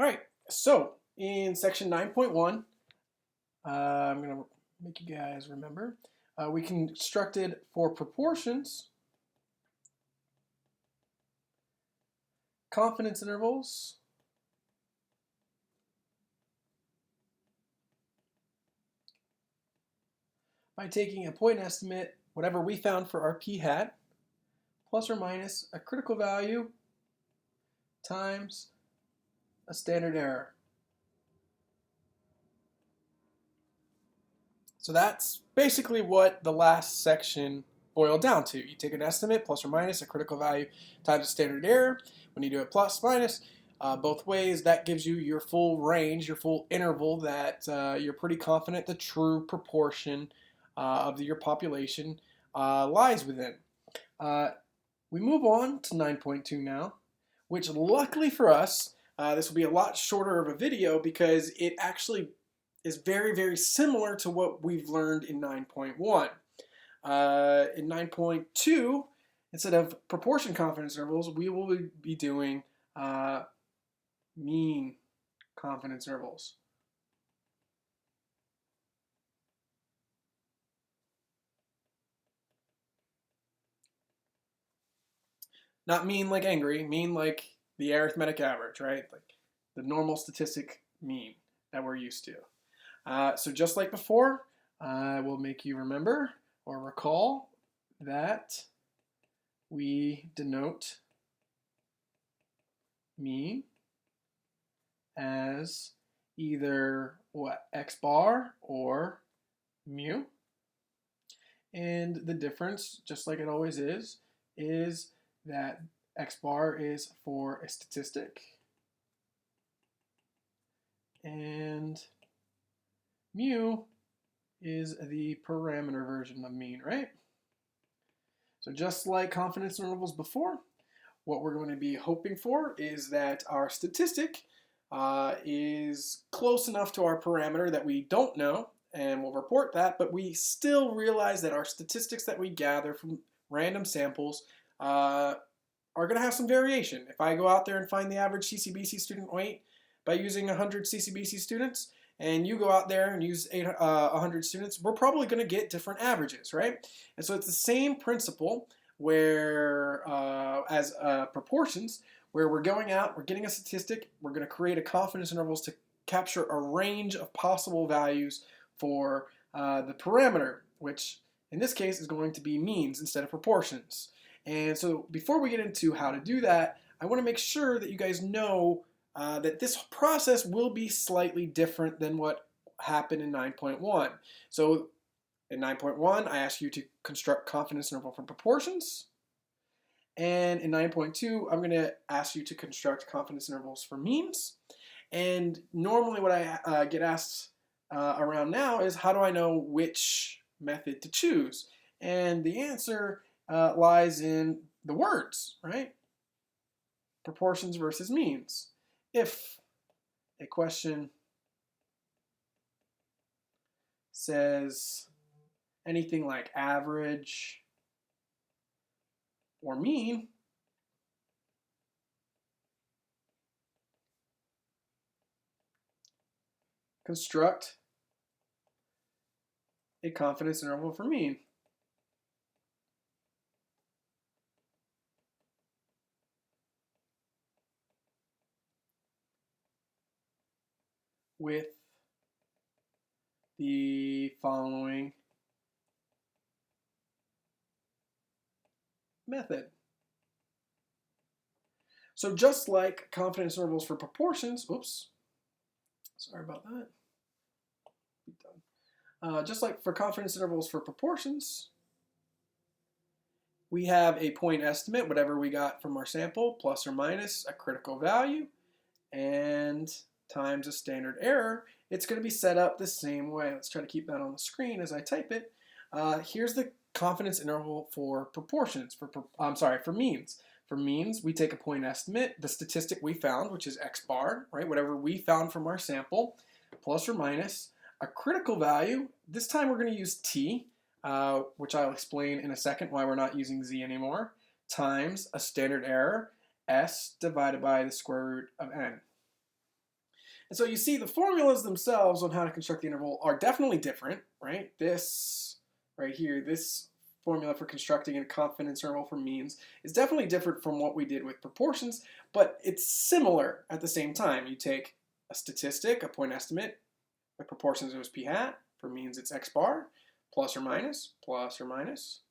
All right, so in section 9.1, I'm going to make you guys remember, we constructed for proportions, confidence intervals, by taking a point estimate, whatever we found for our p hat, plus or minus a critical value times a standard error. So that's basically what the last section boiled down to. You take an estimate, plus or minus a critical value times a standard error. When you do it plus minus, both ways, that gives you your full range, your full interval that you're pretty confident the true proportion of your population lies within. We move on to 9.2 now, which luckily for us, this will be a lot shorter of a video because it actually is very, very similar to what we've learned in 9.1. In 9.2, instead of proportion confidence intervals, we will be doing mean confidence intervals. Not mean like angry, mean like the arithmetic average, right? Like the normal statistic mean that we're used to. So just like before, I will make you remember or recall that we denote mean as either what, x bar or mu. And the difference, just like it always is that x bar is for a statistic and mu is the parameter version of mean, right? So just like confidence intervals before, what we're going to be hoping for is that our statistic is close enough to our parameter that we don't know, and we'll report that, but we still realize that our statistics that we gather from random samples are going to have some variation. If I go out there and find the average CCBC student weight by using 100 CCBC students, and you go out there and use 100 students, we're probably going to get different averages, right? And so it's the same principle where, as proportions, where we're going out, we're getting a statistic, we're going to create a confidence intervals to capture a range of possible values for the parameter, which in this case is going to be means instead of proportions. And so before we get into how to do that, I want to make sure that you guys know that this process will be slightly different than what happened in 9.1. So in 9.1, I asked you to construct confidence interval for proportions. And in 9.2, I'm going to ask you to construct confidence intervals for means. And normally what I get asked around now is, how do I know which method to choose? And the answer lies in the words, right? Proportions versus means. If a question says anything like average or mean, construct a confidence interval for mean. With the following method. So just like confidence intervals for proportions, oops, sorry about that. Just like for confidence intervals for proportions, we have a point estimate, whatever we got from our sample, plus or minus a critical value, and times a standard error. It's going to be set up the same way. Let's try to keep that on the screen as I type it. Here's the confidence interval for proportions, for means. For means, we take a point estimate, the statistic we found, which is x bar, right? Whatever we found from our sample, plus or minus a critical value. This time we're going to use t, which I'll explain in a second why we're not using z anymore, times a standard error, s divided by the square root of n. And so you see the formulas themselves on how to construct the interval are definitely different, right? This right here, this formula for constructing a confidence interval for means is definitely different from what we did with proportions, but it's similar at the same time. You take a statistic, a point estimate, with proportions it was p hat, for means it's x bar, plus or minus, plus or minus.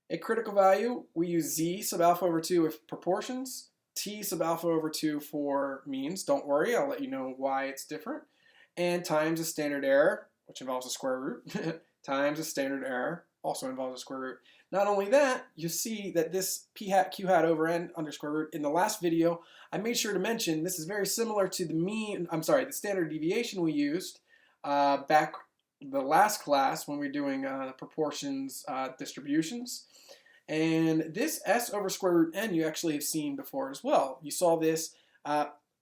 A critical value, we use z sub alpha over 2 with proportions, t sub alpha over 2 for means. Don't worry, I'll let you know why it's different. And times a standard error, which involves a square root, times a standard error, also involves a square root. Not only that, you see that this p hat q hat over n under square root, in the last video, I made sure to mention this is very similar to the standard deviation we used back the last class when we were doing proportions distributions. And this s over square root n you actually have seen before as well. You saw this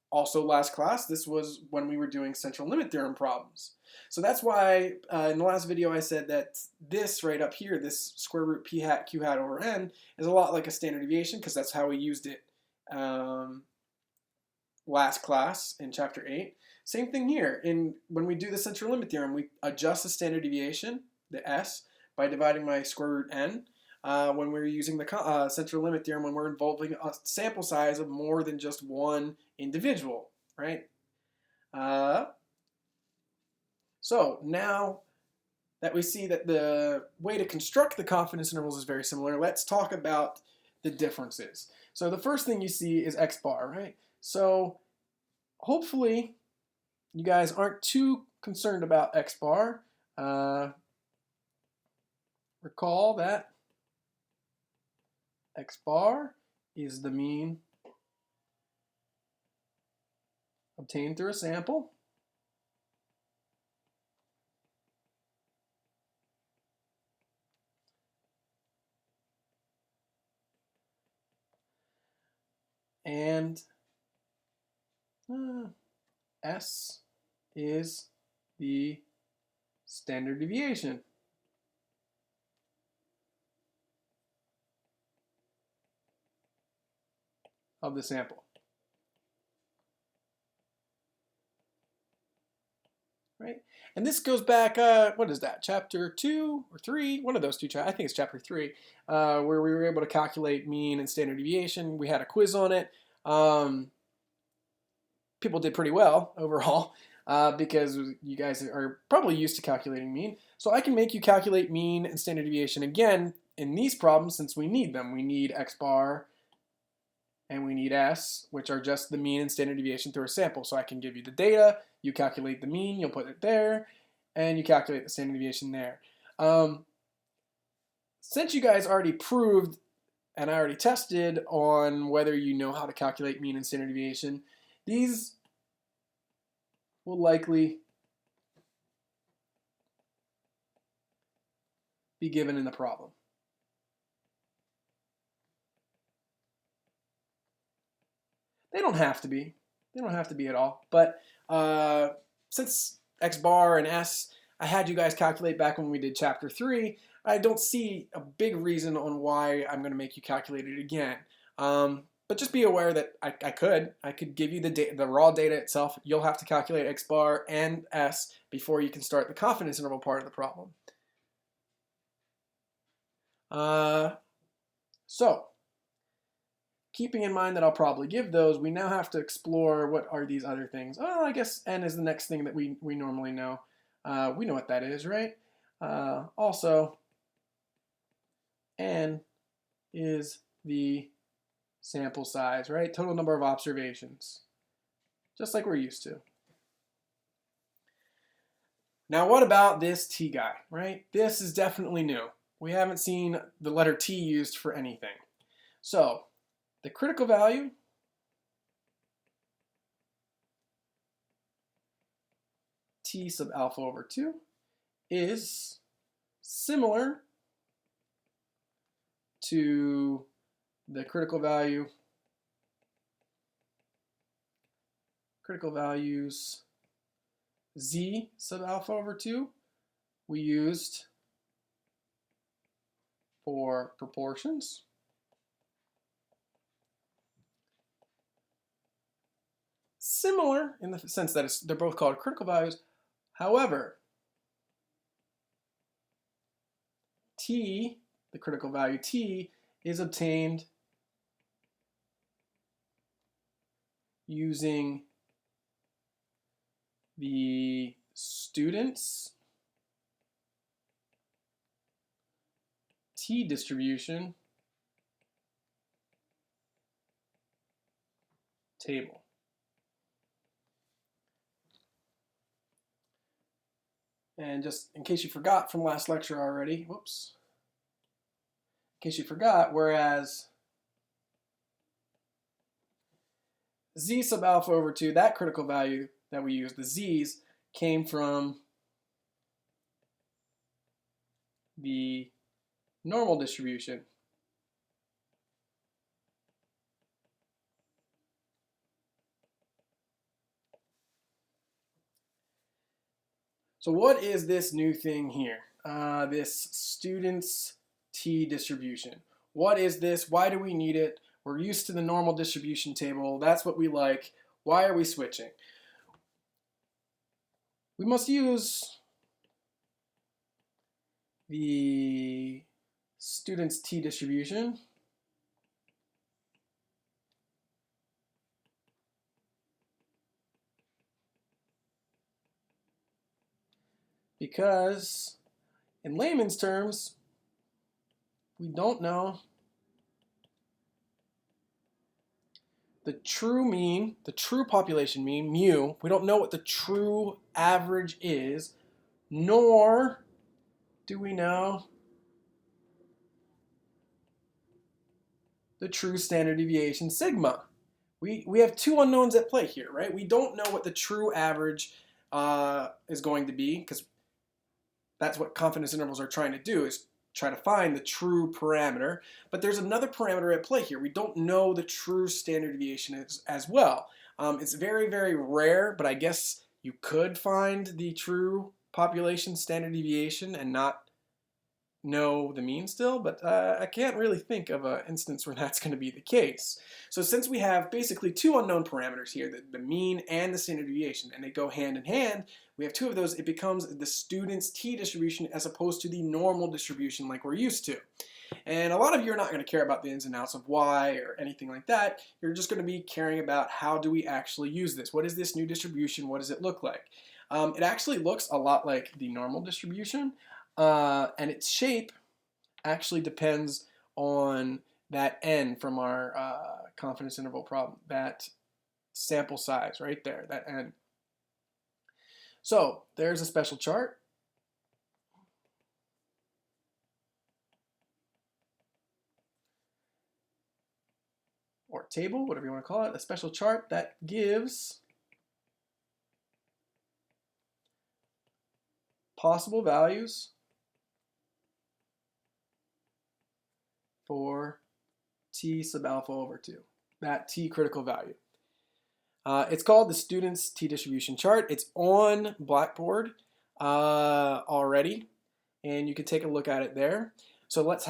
also last class. This was when we were doing central limit theorem problems. So that's why in the last video I said that this right up here, this square root p hat q hat over n, is a lot like a standard deviation because that's how we used it last class in chapter 8. Same thing here. When we do the central limit theorem, we adjust the standard deviation, the s, by dividing by square root n. When we're using the central limit theorem, when we're involving a sample size of more than just one individual, right? So now that we see that the way to construct the confidence intervals is very similar, let's talk about the differences. So the first thing you see is x bar, right? So hopefully you guys aren't too concerned about x bar. Recall that x bar is the mean obtained through a sample. And S is the standard deviation of the sample. Right? And this goes back, what is that, chapter 2 or 3? One of those two, I think it's chapter 3, where we were able to calculate mean and standard deviation. We had a quiz on it. People did pretty well overall because you guys are probably used to calculating mean. So I can make you calculate mean and standard deviation again in these problems since we need them. We need x bar and we need s, which are just the mean and standard deviation through a sample. So I can give you the data, you calculate the mean, you'll put it there, and you calculate the standard deviation there. Since you guys already proved and I already tested on whether you know how to calculate mean and standard deviation, these will likely be given in the problem. They don't have to be. They don't have to be at all. But since x bar and s, I had you guys calculate back when we did chapter 3, I don't see a big reason on why I'm going to make you calculate it again. But just be aware that I could give you the raw data itself. You'll have to calculate x bar and s before you can start the confidence interval part of the problem. So keeping in mind that I'll probably give those, we now have to explore what are these other things. Well, I guess n is the next thing that we normally know. We know what that is, right? Also, n is the sample size, right? Total number of observations, just like we're used to. Now, what about this t guy, right? This is definitely new. We haven't seen the letter t used for anything. So, the critical value t sub alpha over 2 is similar to the critical values z sub alpha over 2 we used for proportions. similar in the sense that they're both called critical values. However, t, the critical value t, is obtained using the student's t distribution table. And just in case you forgot from last lecture already, whoops, in case you forgot, whereas z sub alpha over 2, that critical value that we use, the z's, came from the normal distribution. So what is this new thing here? This student's t distribution. What is this? Why do we need it? We're used to the normal distribution table. That's what we like. Why are we switching? We must use the student's t distribution because in layman's terms, we don't know the true mean, the true population mean, mu. We don't know what the true average is, nor do we know the true standard deviation, sigma. We have two unknowns at play here, right? We don't know what the true average is going to be, because that's what confidence intervals are trying to do, is try to find the true parameter. But there's another parameter at play here. We don't know the true standard deviation as well. It's very, very rare, but I guess you could find the true population standard deviation and not know the mean still, but I can't really think of an instance where that's going to be the case. So since we have basically two unknown parameters here, the mean and the standard deviation, and they go hand in hand, we have two of those, it becomes the student's t distribution as opposed to the normal distribution like we're used to. And a lot of you are not going to care about the ins and outs of why or anything like that. You're just going to be caring about how do we actually use this? What is this new distribution? What does it look like? It actually looks a lot like the normal distribution, and its shape actually depends on that n from our confidence interval problem, that sample size right there, that n. So there's a special chart. Or table, whatever you want to call it, a special chart that gives possible values for t sub alpha over 2, that t critical value. It's called the student's t distribution chart. It's on Blackboard already, and you can take a look at it there. So let's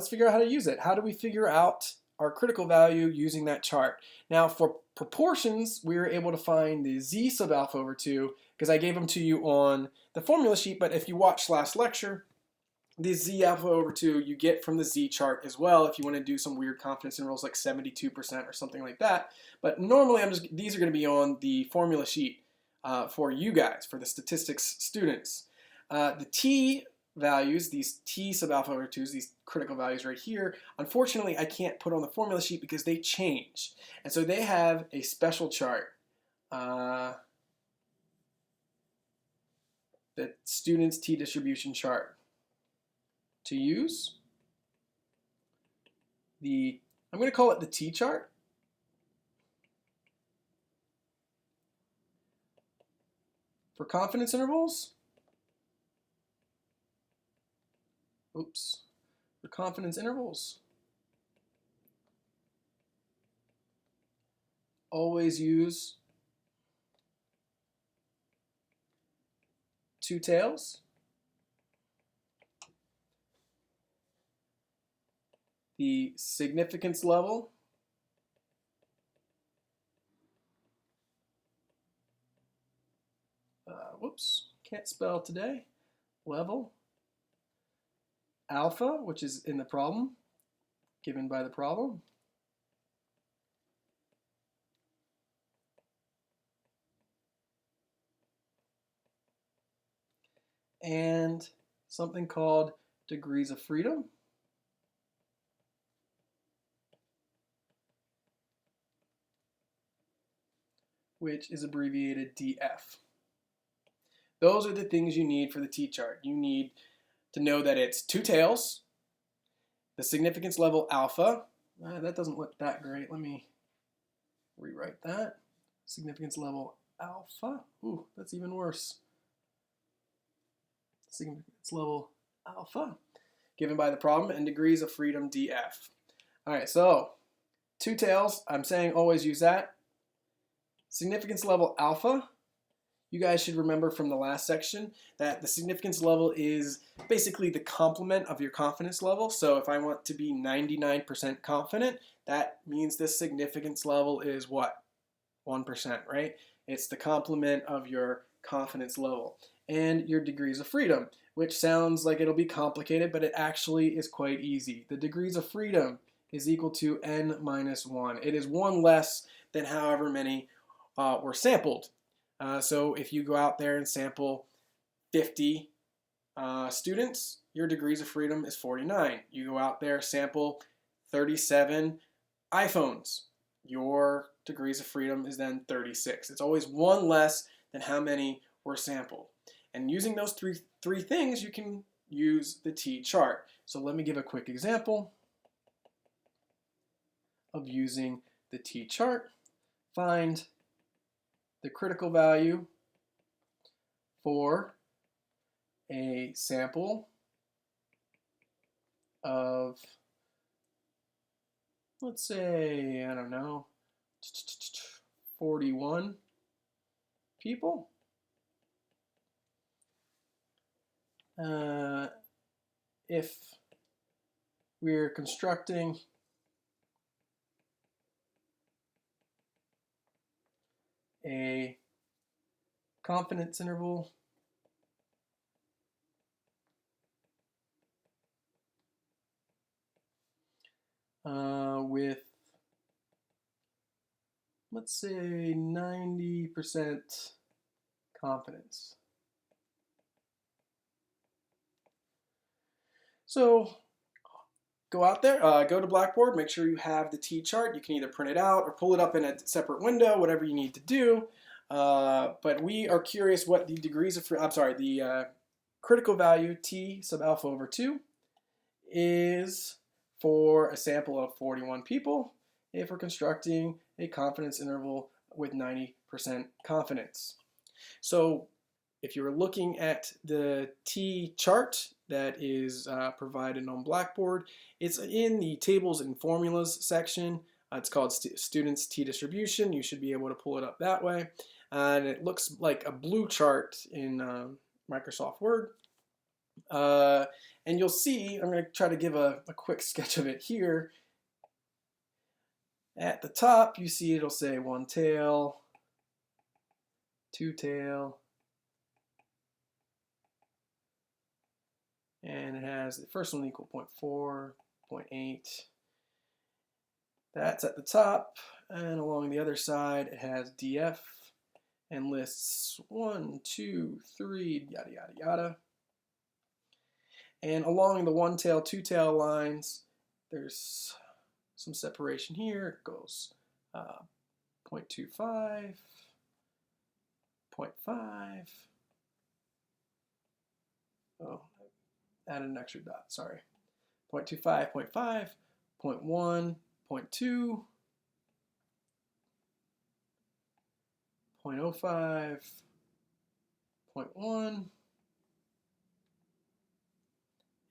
figure out how to use it. How do we figure out our critical value using that chart? Now for proportions, we were able to find the z sub alpha over 2 because I gave them to you on the formula sheet, but if you watched last lecture, the z alpha over 2 you get from the z chart as well if you want to do some weird confidence intervals like 72% or something like that. But normally these are going to be on the formula sheet for you guys, for the statistics students. The t values, these t sub alpha over 2s, these critical values right here, unfortunately I can't put on the formula sheet because they change. And so they have a special chart, the student's t distribution chart, to use. I'm going to call it the t chart. For confidence intervals, for confidence intervals, always use two tails. The significance level whoops, can't spell today, level alpha, which is in the problem, given by the problem. And something called degrees of freedom, which is abbreviated DF. Those are the things you need for the T-chart. You need to know that it's two tails, the significance level alpha. That doesn't look that great. Let me rewrite that. Significance level alpha. Ooh, that's even worse. Significance level alpha, given by the problem, and degrees of freedom DF. All right, so two tails, I'm saying always use that. Significance level alpha, you guys should remember from the last section that the significance level is basically the complement of your confidence level. So if I want to be 99% confident, that means this significance level is what? 1%, right? It's the complement of your confidence level. And your degrees of freedom, which sounds like it'll be complicated, but it actually is quite easy. The degrees of freedom is equal to n minus 1. It is one less than however many were sampled. So if you go out there and sample 50 students, your degrees of freedom is 49. You go out there, sample 37 iPhones, your degrees of freedom is then 36. It's always one less than how many were sampled. And using those three things, you can use the T-chart. So let me give a quick example of using the T-chart. Find the critical value for a sample of, let's say, I don't know, 41 people. If we're constructing a confidence interval with, let's say, 90% confidence. So go out there, go to Blackboard, make sure you have the T-chart. You can either print it out or pull it up in a separate window, whatever you need to do. But we are curious what the degrees of, the critical value T sub alpha over 2 is for a sample of 41 people if we're constructing a confidence interval with 90% confidence. So if you're looking at the T-chart that is provided on Blackboard, it's in the tables and formulas section. It's called Students T-distribution. You should be able to pull it up that way. And it looks like a blue chart in Microsoft Word. And you'll see, I'm going to try to give a quick sketch of it here. At the top, you see it'll say one tail, two tail, and it has the first one equal 0.4, 0.8. That's at the top, and along the other side it has DF and lists 1, 2, 3, yada yada yada. And along the one tail, two tail lines, there's some separation here. It goes 0.25, 0.5. Oh, added an extra dot, sorry. 0.25, 0.5, 0.1, 0.2, 0.05, 0.1,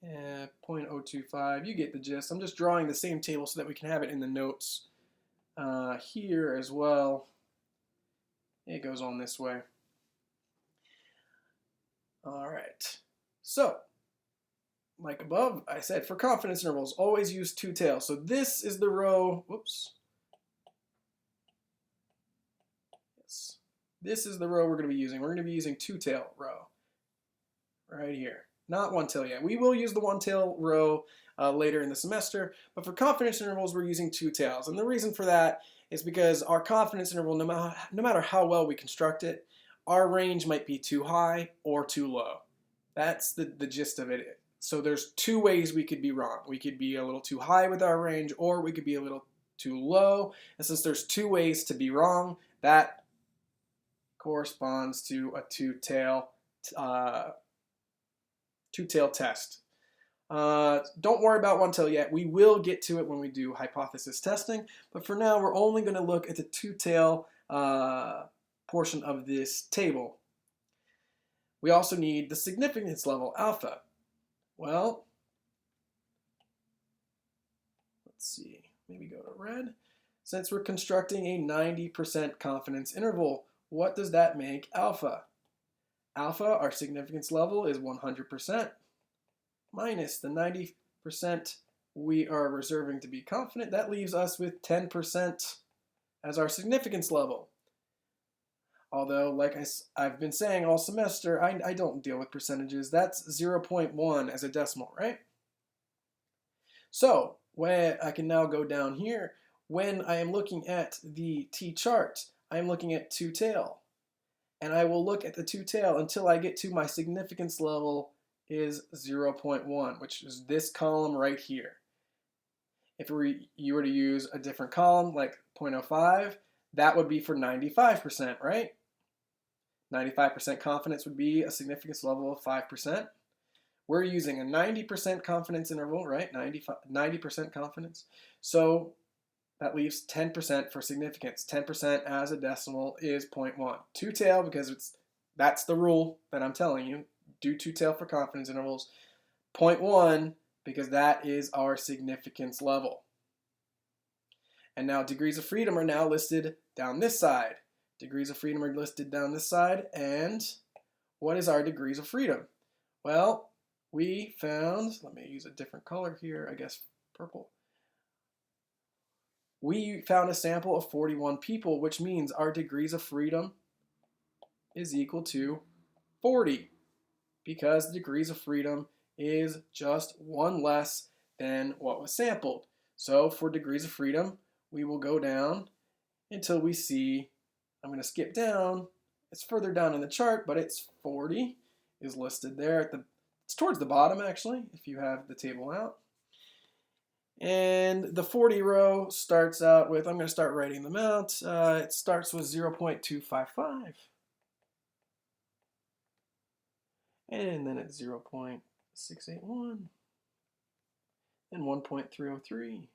and 0.025. You get the gist. I'm just drawing the same table so that we can have it in the notes here as well. It goes on this way. All right. So, like above, I said for confidence intervals, always use two tails. So this is the row, whoops. Yes. This is the row we're going to be using. We're going to be using two-tail row right here. Not one-tail yet. We will use the one-tail row later in the semester, but for confidence intervals, we're using two tails. And the reason for that is because our confidence interval, no matter how well we construct it, our range might be too high or too low. That's the gist of it. So there's two ways we could be wrong. We could be a little too high with our range, or we could be a little too low. And since there's two ways to be wrong, that corresponds to a two-tail test. Don't worry about one tail yet. We will get to it when we do hypothesis testing, but for now we're only going to look at the two-tail portion of this table. We also need the significance level, alpha. Well, let's see, maybe go to red. Since we're constructing a 90% confidence interval, what does that make alpha? Alpha, our significance level, is 100% minus the 90% we are reserving to be confident. That leaves us with 10% as our significance level. Although, like I've been saying all semester, I don't deal with percentages. That's 0.1 as a decimal, right? So, when I can now go down here, when I am looking at the t-chart, I am looking at two-tail. And I will look at the two-tail until I get to my significance level is 0.1, which is this column right here. If you were to use a different column, like 0.05, that would be for 95%, right? 95% confidence would be a significance level of 5%. We're using a 90% confidence interval, right? 90% confidence. So that leaves 10% for significance. 10% as a decimal is 0.1. Two-tail, because that's the rule that I'm telling you. Do two-tail for confidence intervals. 0.1, because that is our significance level. And now degrees of freedom are now listed down this side. Degrees of freedom are listed down this side. And what is our degrees of freedom? Well, we found, let me use a different color here, I guess purple. We found a sample of 41 people, which means our degrees of freedom is equal to 40, because the degrees of freedom is just one less than what was sampled. So for degrees of freedom, we will go down until we see, I'm going to skip down, it's further down in the chart, but it's 40 is listed there. It's towards the bottom actually, if you have the table out. And the 40 row starts out with, I'm going to start writing them out, it starts with 0.255. And then it's 0.681, and 1.303,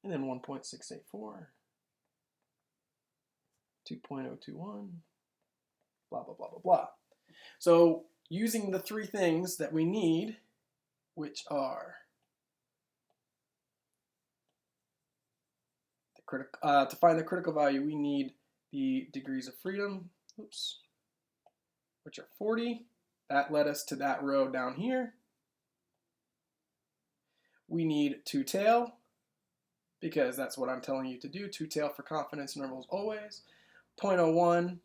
and then 1.684, 2.021, blah, blah, blah, blah, blah. So using the three things that we need, which are to find the critical value, we need the degrees of freedom, which are 40. That led us to that row down here. We need two-tail, because that's what I'm telling you to do. Two-tail for confidence intervals always. 0.1,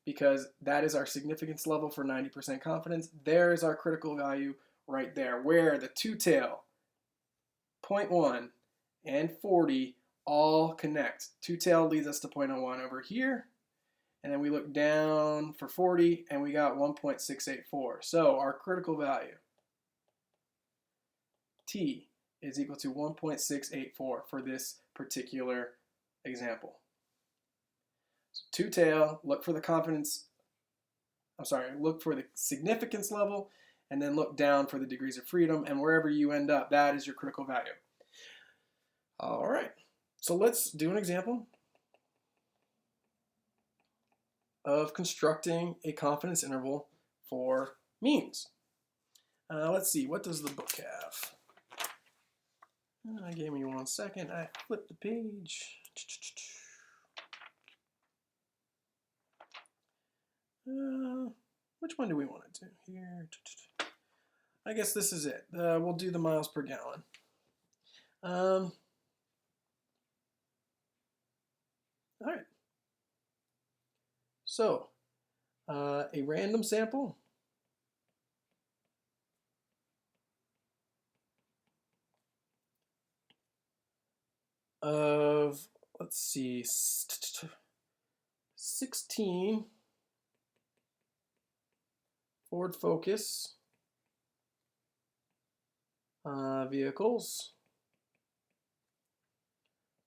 because that is our significance level for 90% confidence. There is our critical value right there, where the two-tail, 0.1, and 40 all connect. Two-tail leads us to 0.01 over here, and then we look down for 40, and we got 1.684. So our critical value, T, is equal to 1.684 for this particular example. So two-tail, look for the significance level, and then look down for the degrees of freedom, and wherever you end up, that is your critical value. All right, so let's do an example of constructing a confidence interval for means. Let's see, what does the book have? Give me 1 second, I flipped the page. Which one do we want to do here? I guess this is it. We'll do the miles per gallon. All right. So a random sample of, let's see, 16 Ford Focus vehicles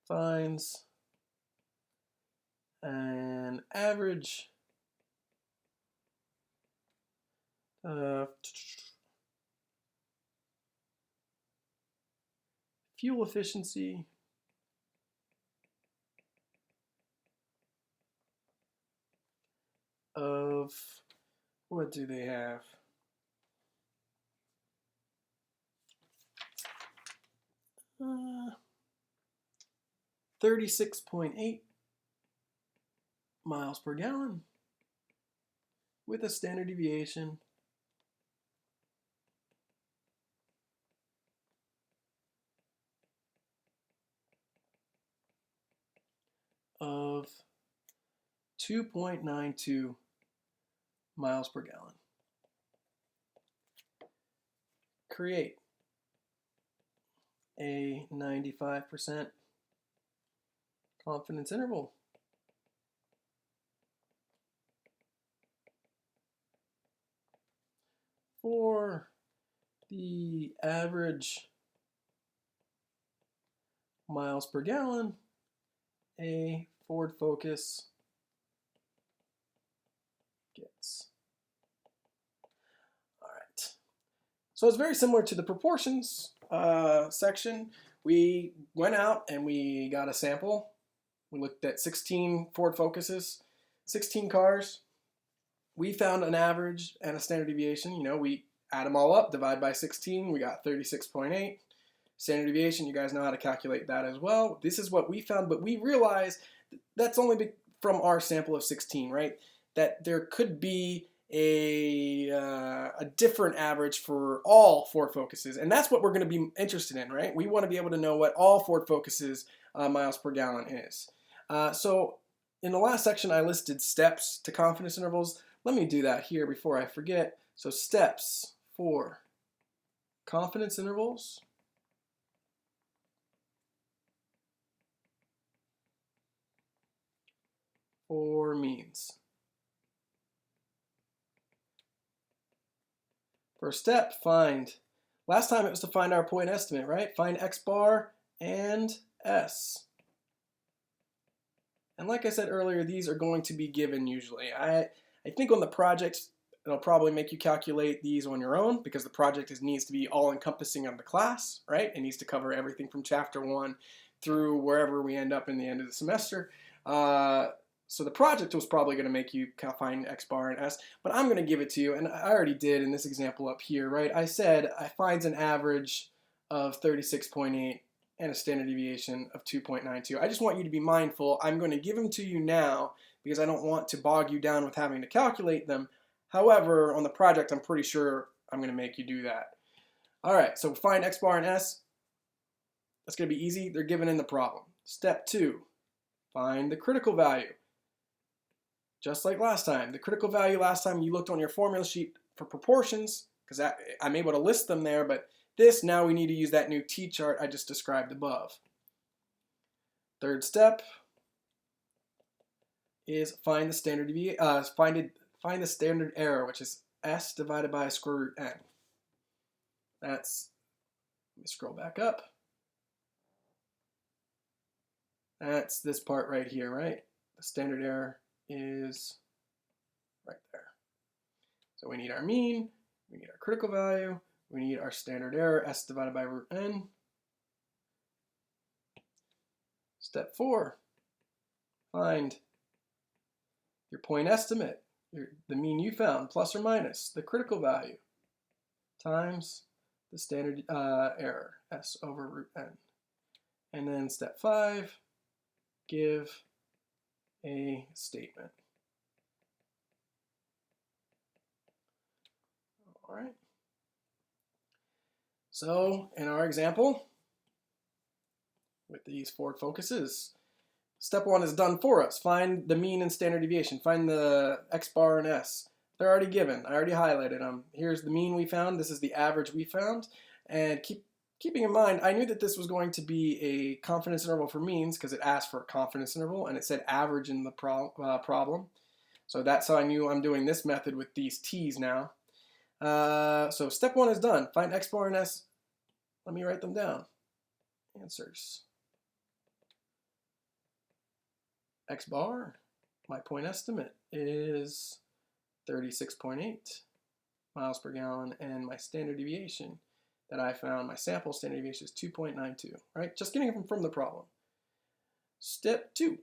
finds an average fuel efficiency of, what do they have? 36.8 miles per gallon with a standard deviation of 2.92 miles per gallon. Create a 95% confidence interval. For the average miles per gallon a Ford Focus gets. All right. So it's very similar to the proportions section. We went out and we got a sample. We looked at 16 Ford Focuses, 16 cars. We found an average and a standard deviation. You know, we add them all up, divide by 16, we got 36.8. Standard deviation, you guys know how to calculate that as well. This is what we found, but we realized that's only from our sample of 16, right? That there could be a different average for all Ford Focuses, and that's what we're going to be interested in, right? We want to be able to know what all Ford Focuses miles per gallon is. So in the last section, I listed steps to confidence intervals. Let me do that here before I forget. So steps for confidence intervals or means. First step, find. Last time it was to find our point estimate, right? Find x bar and s. And like I said earlier, these are going to be given usually. I think on the project, it'll probably make you calculate these on your own because the project needs to be all-encompassing of the class, right? It needs to cover everything from chapter 1 through wherever we end up in the end of the semester. So the project was probably going to make you find x bar and s, but I'm going to give it to you, and I already did in this example up here, right? I said I finds an average of 36.8 and a standard deviation of 2.92. I just want you to be mindful. I'm going to give them to you now because I don't want to bog you down with having to calculate them. However, on the project, I'm pretty sure I'm going to make you do that. All right, so find x bar and s. That's going to be easy. They're given in the problem. Step 2, find the critical value. Just like last time. The critical value last time you looked on your formula sheet for proportions, because I'm able to list them there, but this, now we need to use that new T-chart I just described above. Third step is find the standard find the standard error, which is s divided by square root n. That's, let me scroll back up. That's this part right here, right? The standard error is right there. So we need our mean, we need our critical value, we need our standard error, s divided by root n. Step 4, find your point estimate, the mean you found, plus or minus the critical value, times the standard error, s over root n. And then step 5, give a statement. All right. So in our example, with these Ford Focuses, step 1 is done for us. Find the mean and standard deviation. Find the x bar and s. They're already given. I already highlighted them. Here's the mean we found. This is the average we found. And keeping in mind, I knew that this was going to be a confidence interval for means because it asked for a confidence interval and it said average in the problem. So that's how I knew I'm doing this method with these t's now. So step 1 is done. Find x bar and s. Let me write them down. Answers. X bar, my point estimate is 36.8 miles per gallon, and my standard deviation that I found, my sample standard deviation is 2.92, right? Just getting it from the problem. Step 2.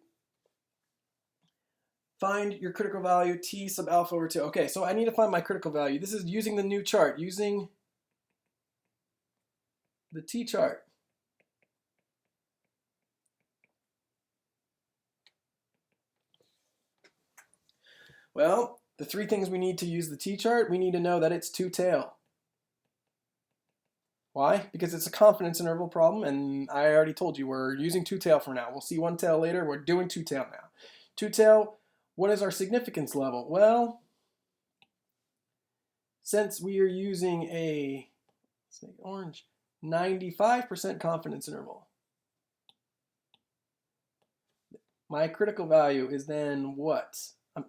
Find your critical value, t sub alpha over 2. Okay, so I need to find my critical value. This is using the new chart, using the t-chart. Well, the 3 things we need to use the t-chart, we need to know that it's two-tail. Why? Because it's a confidence interval problem, and I already told you we're using two-tail for now. We'll see one tail later. We're doing two-tail now. Two-tail, what is our significance level? Well, since we are using a, let's make it orange, 95% confidence interval, my critical value is then what?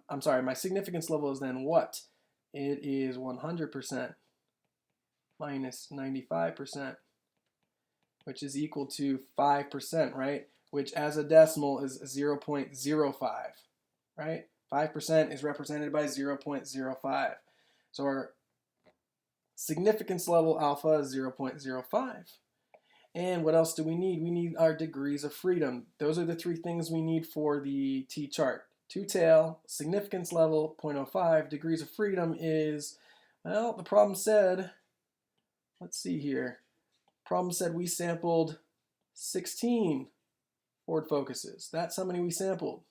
I'm sorry, my significance level is then what? It is 100% minus 95%, which is equal to 5%, right? Which as a decimal is 0.05, right? 5% is represented by 0.05. So our significance level alpha is 0.05. And what else do we need? We need our degrees of freedom. Those are the 3 things we need for the t-chart. Two-tail, significance level, 0.05. Degrees of freedom is, well, the problem said, let's see here. Problem said we sampled 16 Ford Focuses. That's how many we sampled.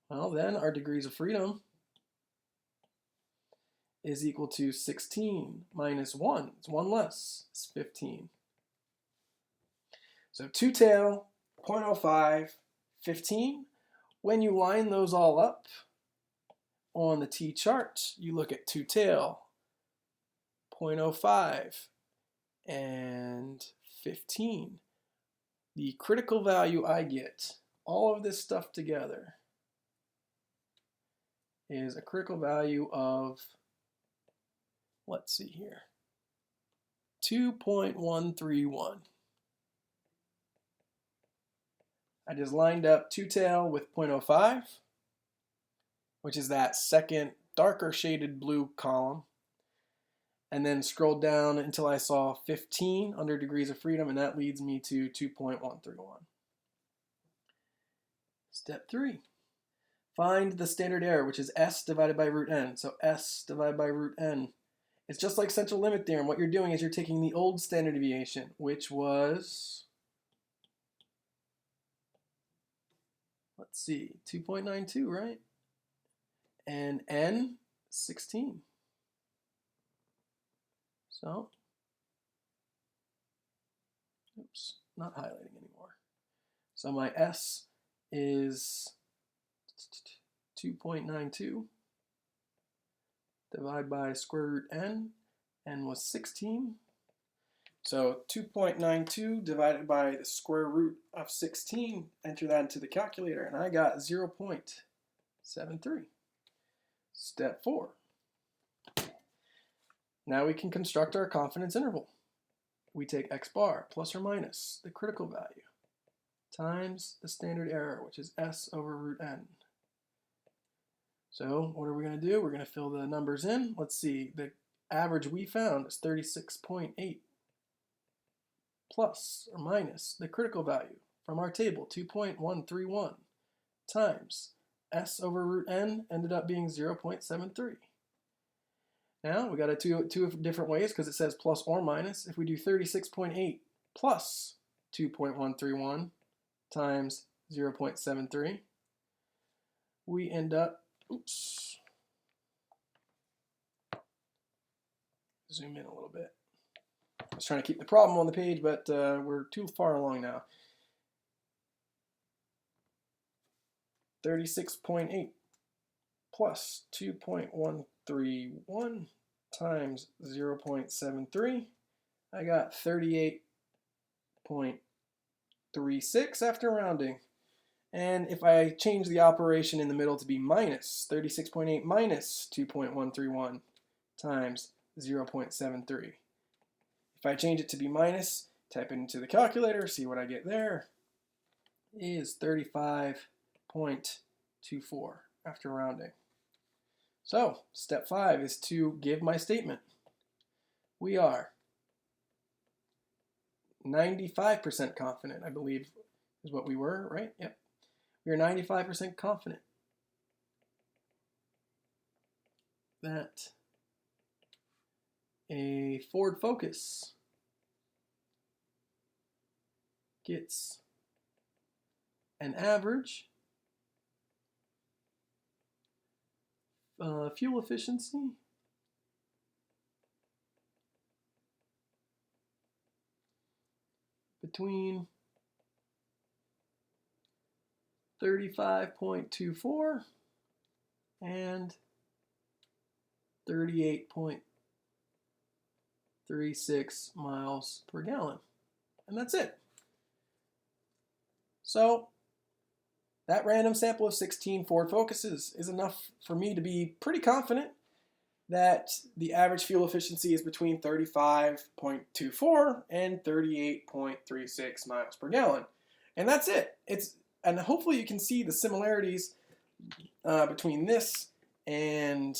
Well, then our degrees of freedom is equal to 16 minus 1. It's 1 less. It's 15. So two-tail, 0.05, 15. When you line those all up on the t-chart, you look at two-tail, 0.05, and 15. The critical value I get, all of this stuff together, is a critical value of, let's see here, 2.131. I just lined up two-tail with 0.05, which is that second darker shaded blue column, and then scrolled down until I saw 15 under degrees of freedom, and that leads me to 2.131. Step 3. Find the standard error, which is s divided by root n. So s divided by root n. It's just like central limit theorem. What you're doing is you're taking the old standard deviation, which was, let's see, 2.92, right? And n, 16. So, oops, not highlighting anymore. So my s is 2.92 divided by square root n was 16. So 2.92 divided by the square root of 16, enter that into the calculator, and I got 0.73. Step 4. Now we can construct our confidence interval. We take x bar plus or minus the critical value times the standard error, which is s over root n. So what are we going to do? We're going to fill the numbers in. Let's see, the average we found is 36.8 plus or minus the critical value from our table, 2.131, times s over root n ended up being 0.73. Now we got it two different ways because it says plus or minus. If we do 36.8 plus 2.131 times 0.73, we end up, oops, zoom in a little bit. I was trying to keep the problem on the page, but we're too far along now. 36.8 plus 2.131 times 0.73. I got 38.36 after rounding. And if I change the operation in the middle to be minus, 36.8 minus 2.131 times 0.73. If I change it to be minus, type it into the calculator, see what I get there, is 35.24 after rounding. So, step 5 is to give my statement. We are 95% confident, I believe is what we were, right? Yep. We are 95% confident that a Ford Focus gets an average fuel efficiency between 35.24 and 38.36 miles per gallon. And that's it. So that random sample of 16 Ford Focuses is enough for me to be pretty confident that the average fuel efficiency is between 35.24 and 38.36 miles per gallon. And that's it. And hopefully you can see the similarities between this and